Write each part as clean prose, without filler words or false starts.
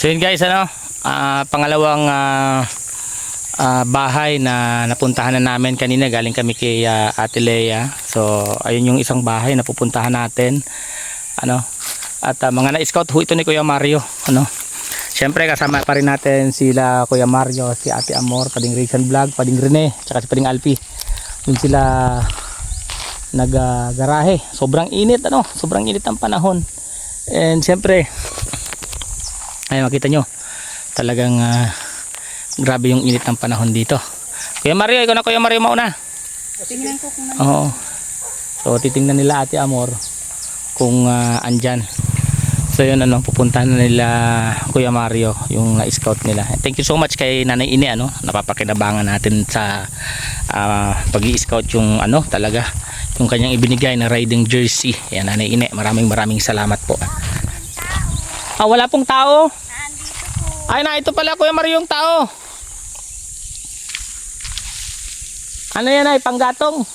So yun guys, pangalawang bahay na napuntahan na namin kanina. Galing kami kay Ate Lea. So ayun yung isang bahay na pupuntahan natin. At mga na-scout ho ito ni Kuya Mario. Siyempre kasama pa rin natin sila Kuya Mario, si Ate Amor, Pading Rizal Vlog, Pading Rene, tsaka si Pading Alpi. Yun sila nag-garahe. Sobrang init, sobrang init ang panahon. And siyempre ay makita nyo talagang grabe yung init ng panahon dito. Kuya Mario, ikaw na Kuya Mario mauna. Tingnan ko kung Oo. So titingnan nila Ate Amor kung andyan. So yun, pupuntahan na nila Kuya Mario yung na-scout nila. Thank you so much kay Nanay Ine, napapakinabangan natin sa pag-i-scout yung talaga yung kanyang ibinigay na riding jersey. Yan, Nanay Ine, maraming salamat po. Wala pong tao. Ay na, ito pala Kuya Mario yung tao. Ano yan ay, panggatong?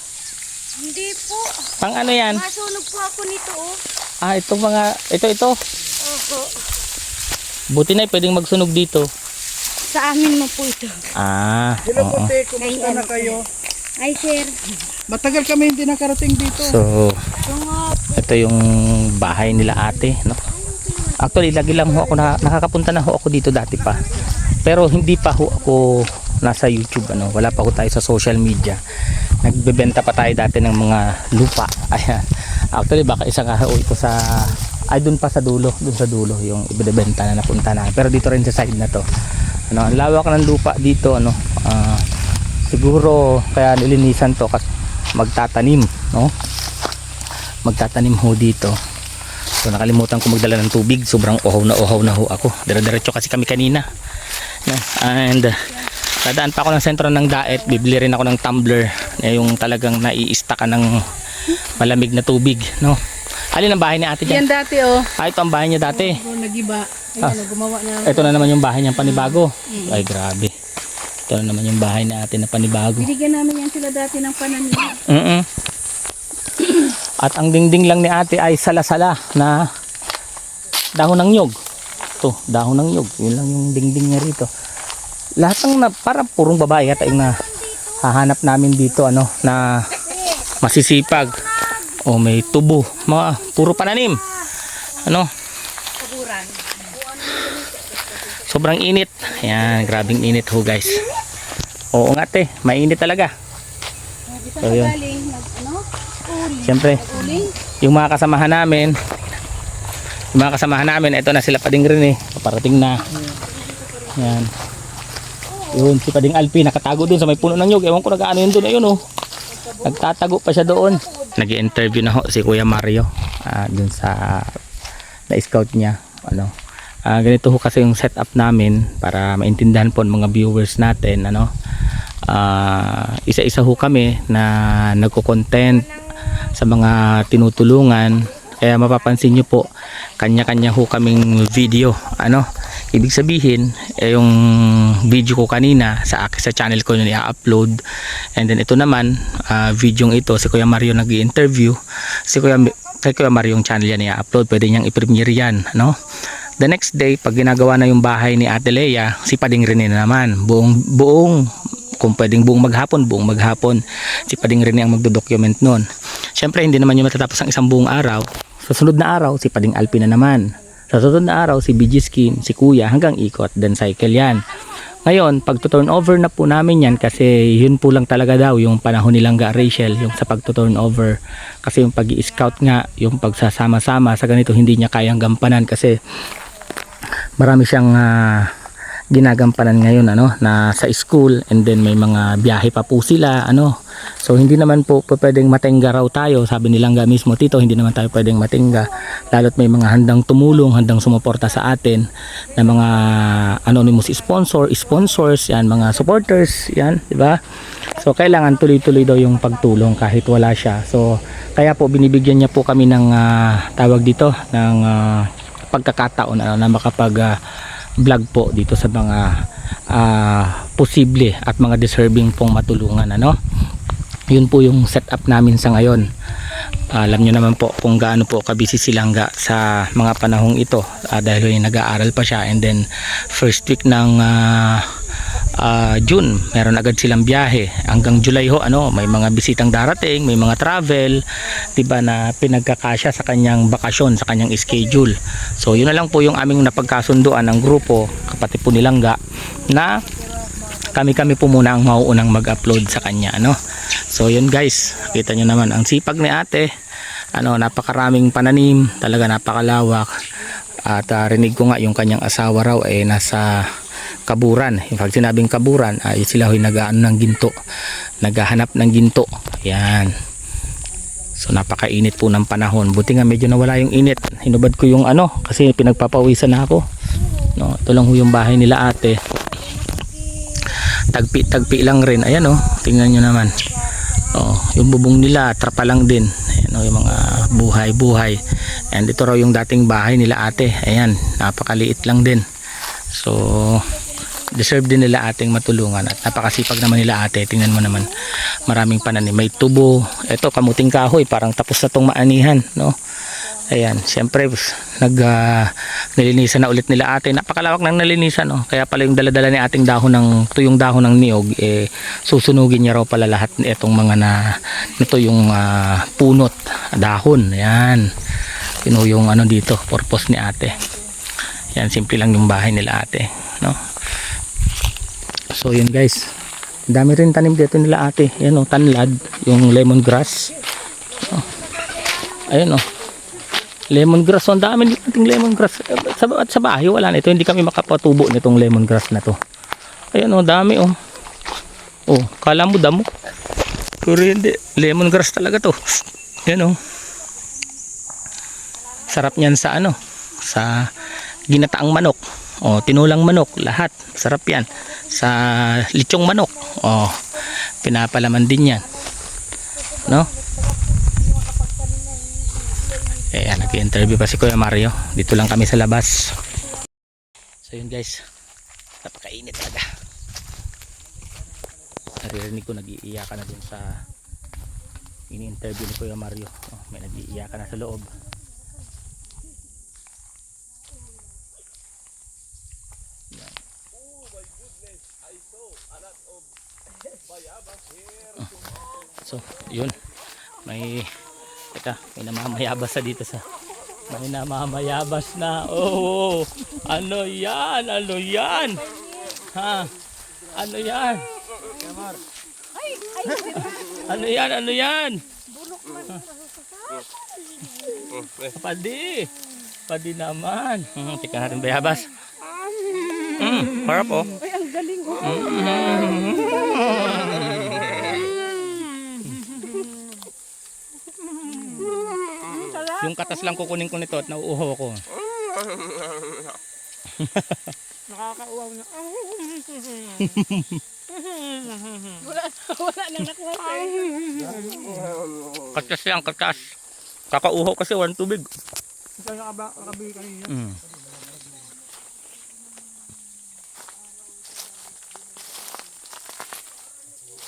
hindi po. Pang ano yan? Masunog po ako nito Itong mga, ito. Opo. Buti na pwedeng magsunog dito. Sa amin mo po ito. Hello po, te. Kumusta na kayo? Ay sir. Matagal kami hindi nakarating dito. So, ito yung bahay nila ate, Actually, lagi lang ho ako nakakapunta na ho ako dito dati pa. Pero hindi pa ho ako nasa YouTube, wala pa ho tayo sa social media. Nagbebenta pa tayo dati ng mga lupa. Ayan. Actually, baka isang araw ito sa doon pa sa dulo, yung ibebenta na napunta na. Pero dito rin sa side na to. Ang lawak ng lupa dito, siguro kaya nilinisan to kasi magtatanim, Magtatanim ho dito. So nakalimutan ko magdala ng tubig, sobrang uhaw na ho ako. Dire-diretso kasi kami kanina. And dadaan pa ako ng sentro ng Daet, bibili rin ako ng tumbler, yung talagang nai-stackan ng malamig na tubig, Alin ang bahay ni ate dyan? Yan dati Ito ang bahay niya dati. Nagiba. Gumawa niya. Ito na naman yung bahay niyang panibago. Ay grabe. Ito na naman yung bahay ni ate na panibago. Binigyan namin yan sila dati ng pananim. At ang dingding lang ni ate ay sala-sala na dahon ng nyog. Ito, dahon ng nyog. Yun lang yung dingding niya rito. Lahat ng parang purong babae at yung hahanap namin dito na masisipag. May tubo. Puro pananim. Sobrang init. Ayan, grabing init ho guys. Oo nga te, mainit talaga. So yun. Siyempre, yung mga kasamahan namin, ito na sila Pading Rene, paparating na. Yan. Yun, si Pading Alpi, nakatago dun sa may puno ng nyog. Ewan ko nag-ano yun dun, ayun nagtatago pa siya doon. Nag-i-interview na ho si Kuya Mario, dun sa na-scout niya. Ganito ho kasi yung setup namin para maintindihan po ng mga viewers natin. Isa-isa ho kami na nagko-content sa mga tinutulungan, kaya mapapansin nyo po kanya-kanya ho kaming video. Ibig sabihin yung video ko kanina sa channel ko yun i-upload, and then ito naman video ito si Kuya Mario nag-i-interview, kay Kuya Mario yung channel yan i-upload, pwede niyang i-premiere yan. The next day pag ginagawa na yung bahay ni Ate Lea, si Pading Rene na naman, buong kung pwedeng buong maghapon si Pading Rene ang magdo-document nun. Siyempre hindi naman yung matatapos ang isang buong araw. Sa sunod na araw si Pading Alpi na naman, sa sunod na araw si BG Skin, si Kuya, hanggang ikot, then cycle yan. Ngayon pag turn over na po namin yan, kasi yun po lang talaga daw yung panahon nilang Rachel, yung sa pag turn over, kasi yung pag-i-scout nga, yung pagsasama-sama sa ganito hindi niya kayang gampanan kasi marami siyang ginagampanan ngayon na sa school, and then may mga biyahe pa po sila so hindi naman po pwedeng matingga raw tayo, sabi nilang mismo tito, hindi naman tayo pwedeng matingga lalo't may mga handang tumulong, handang sumuporta sa atin na mga anonymous sponsors yan, mga supporters yan, di ba? So kailangan tuloy-tuloy daw yung pagtulong kahit wala siya. So kaya po binibigyan niya po kami ng tawag dito ng pagkakataon na makapag vlog po dito sa mga posible at mga deserving pong matulungan Yun po yung setup namin sa ngayon. Alam nyo naman po kung gaano po kabisi si Langga sa mga panahong ito, dahil nag-aaral pa siya, and then first week ng June meron agad silang biyahe hanggang July ho, may mga bisitang darating, may mga travel, diba, na pinagkakasya sa kanyang bakasyon, sa kanyang schedule. So yun na lang po yung aming napagkasunduan ng grupo, kapatid po ni Langga, na kami po muna ang mauunang mag-upload sa kanya, So yun guys, kita nyo naman ang sipag ni ate, napakaraming pananim, talaga napakalawak. At rinig ko nga yung kanyang asawa raw ay nasa Kaburan. In fact, sinabing Kaburan, sila ho'y naghahanap ng ginto. Yan. So napakainit po ng panahon. Buti nga medyo nawala yung init. Hinubad ko yung kasi pinagpapawisan na ako. Ito lang ho yung bahay nila ate. Tagpi lang rin. Ayan tingnan nyo naman. Yung bubong nila trapa lang din. Ayan yung mga buhay. And ito raw yung dating bahay nila ate. Ayan, napakaliit lang din. So deserve din nila ating matulungan, at napakasipag naman nila ate. Tingnan mo naman, maraming pananim, may tubo. Ito kamuting kahoy, parang tapos na tong maanihan, Ayan, syempre nilinisan na ulit nila ate. Napakalawak ng nalinisan, Kaya pala yung daladala ni ating tuyong dahon ng niyog, susunugin niya raw pala lahat itong mga nito yung punot, dahon. Ayan, yun yung dito, purpose ni ate. Yan, simple lang yung bahay nila ate, So yun guys, dami rin tanim dito nila ate. Yan tanlad, yung lemongrass. Ayun lemongrass, ang dami nating lemongrass. At sa bahay wala na ito, hindi kami makapatubo nitong lemongrass na to. Ayun dami kala mo damo, pero hindi, lemongrass talaga to. Yan sarap niyan sa sa ginataang manok, tinulang manok, lahat sarap yan. Sa lechong manok, pinapalaman din yan, nag-interview pa si Kuya Mario. Dito lang kami sa labas. So yun guys, napakainit talaga. Naririnig ko nag-iiyakan na dun sa ini-interview ni Kuya Mario. May nag-iiyakan na sa loob. Yan. So yun, may namamayabas na dito may namamayabas na. Ano yan ha, ano yan ano yan padi naman. Tika natin bayabas. Harap Ay, ang galing Yung katas lang kukunin ko nito at nauuhaw ko. Nakakauwaw na. Wala nang nakuha sa'yo. Katas yan, katas. Kakauhaw kasi walang tubig. Saan nakabili kanina?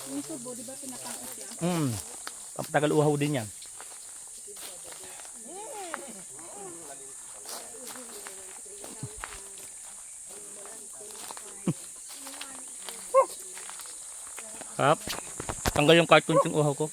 Yung tubo, di ba pinapangkas yan? Kapatagal uhaw din yan. Kap, tanggal yung carton yung uhaw ko.